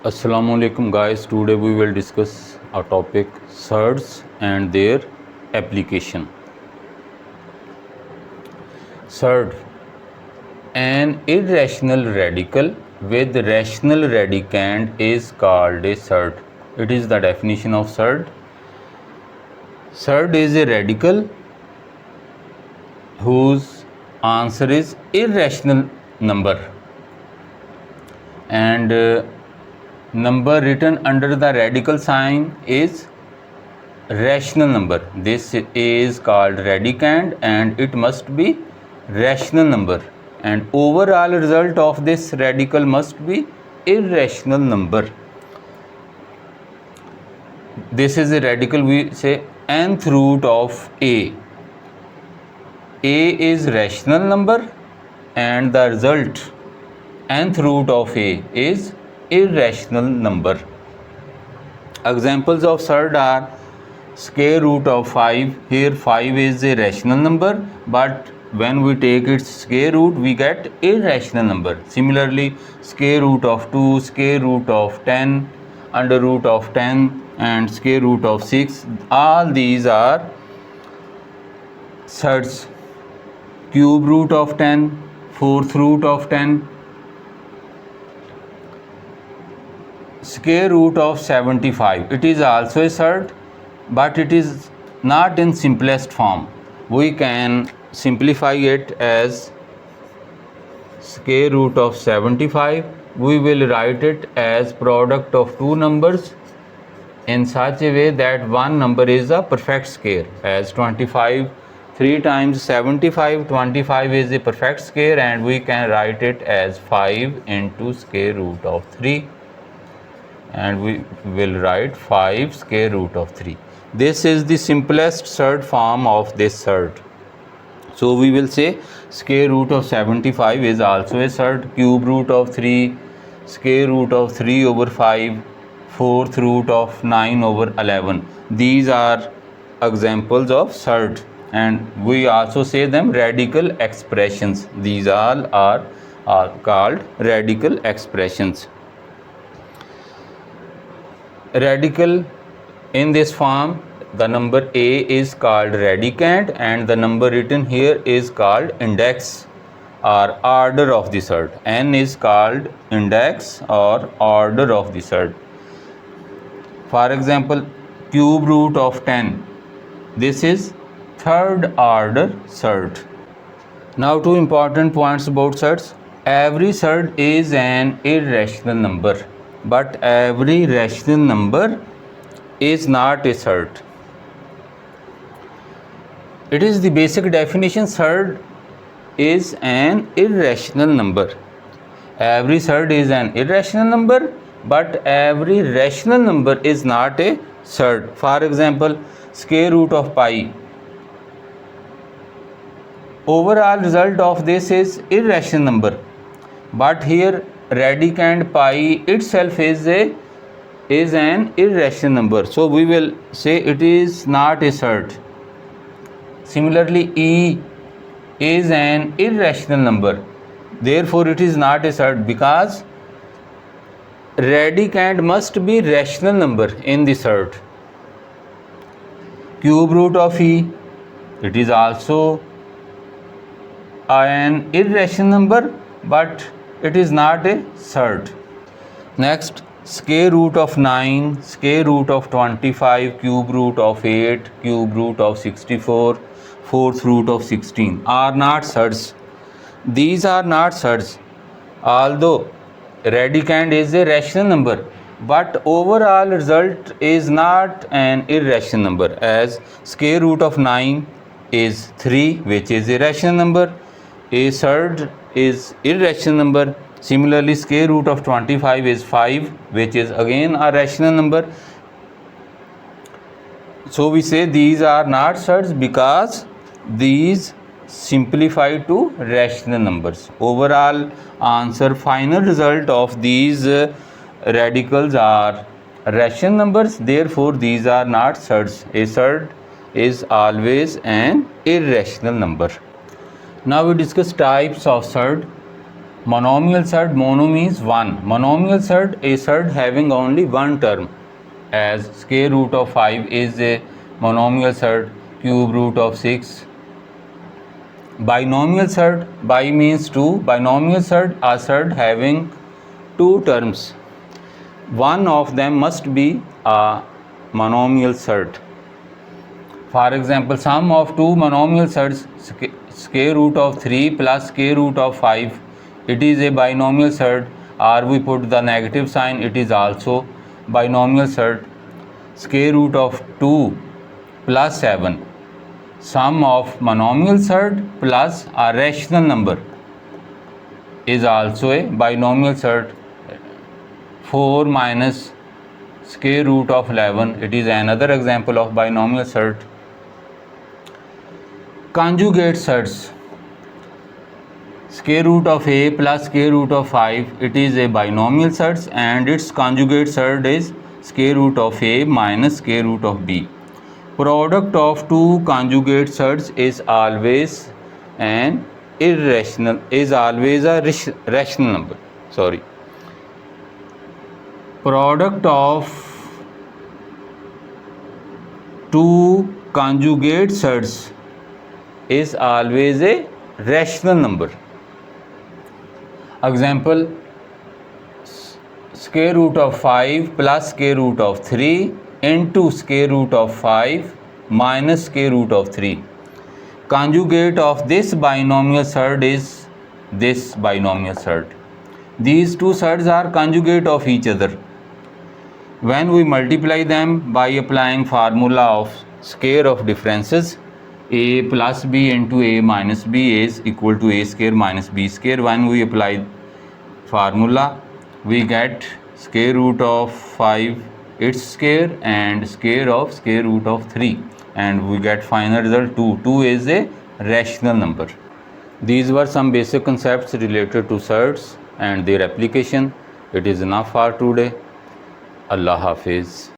Assalamu alaikum guys. Today we will discuss a topic surds and their application. Surd, an irrational radical with rational radicand is called a surd. It is the definition of surd. Surd is a radical whose answer is irrational number, and number written under the radical sign is rational number. This is called radicand and it must be rational number, and overall result of this radical must be irrational number. This is a radical, we say nth root of a. A is rational number and the result nth root of a is irrational number. Examples of surd are square root of 5. Here 5 is a rational number, but when we take its square root we get irrational number. Similarly, square root of 2, square root of 10, under root of 10 and square root of 6, all these are surds. Cube root of 10, fourth root of 10, square root of 75. It is also a surd, but it is not in simplest form. We can simplify it as square root of 75. We will write it as product of two numbers in such a way that one number is a perfect square, as 25 3 times 75, 25 is a perfect square, and we can write it as 5 into square root of 3, and we will write 5 square root of 3. This is the simplest surd form of this surd. So we will say square root of 75 is also a surd. Cube root of 3, square root of 3 over 5, fourth root of 9 over 11. These are examples of surd, and we also say them radical expressions. These all are called radical expressions. Radical in this form, the number a is called radicand and the number written here is called index or order of the surd. N is called index or order of the surd. For example, cube root of 10, this is third order surd. Now two important points about surds. Every surd is an irrational number, but every rational number is not a surd. It is the basic definition. Surd is an irrational number. Every surd is an irrational number, but every rational number is not a surd. For example, square root of pi. Overall result of this is irrational number, but here radicand pi itself is an irrational number, so we will say it is not a surd. Similarly, e is an irrational number, therefore it is not a surd, because radicand must be rational number in the surd. Cube root of e, it is also an irrational number, but it is not a surd. Next, square root of 9, square root of 25, cube root of 8, cube root of 64, fourth root of 16 are not surds. These are not surds, although radicand is a rational number, but overall result is not an irrational number, as square root of 9 is 3, which is a rational number. A surd is irrational number. Similarly, square root of 25 is 5, which is again a rational number. So we say these are not surds because these simplify to rational numbers. Overall answer, final result of these radicals are rational numbers, therefore these are not surds. A surd is always an irrational number. Now we discuss types of surd. Monomial surd, mono means one. Monomial surd, a surd having only one term, as square root of 5 is a monomial surd, cube root of 6. Binomial surd, bi means two. Binomial surd, a surd having two terms. One of them must be a monomial surd. For example, sum of two monomial surds, square root of 3 plus square root of 5, it is a binomial surd, or we put the negative sign, it is also binomial surd. Square root of 2 plus 7, sum of monomial surd plus a rational number, is also a binomial surd. 4 minus square root of 11, it is another example of binomial surd. Conjugate surds, square root of a plus square root of 5, it is a binomial surd, and its conjugate surd is square root of a minus square root of b. Product of two conjugate surds is always an irrational, is always a rational number. Sorry. Product of two conjugate surds is always a rational number. Example, square root of 5 plus square root of 3 into square root of 5 minus square root of 3. Conjugate of this binomial surd is this binomial surd. These two surds are conjugate of each other. When we multiply them by applying formula of square of differences, a plus b into a minus b is equal to a square minus b square. When we apply formula, we get square root of 5 its square and square root of 3, and we get final result 2. 2 is a rational number. These were some basic concepts related to surds and their application. It is enough for today. Allah Hafiz.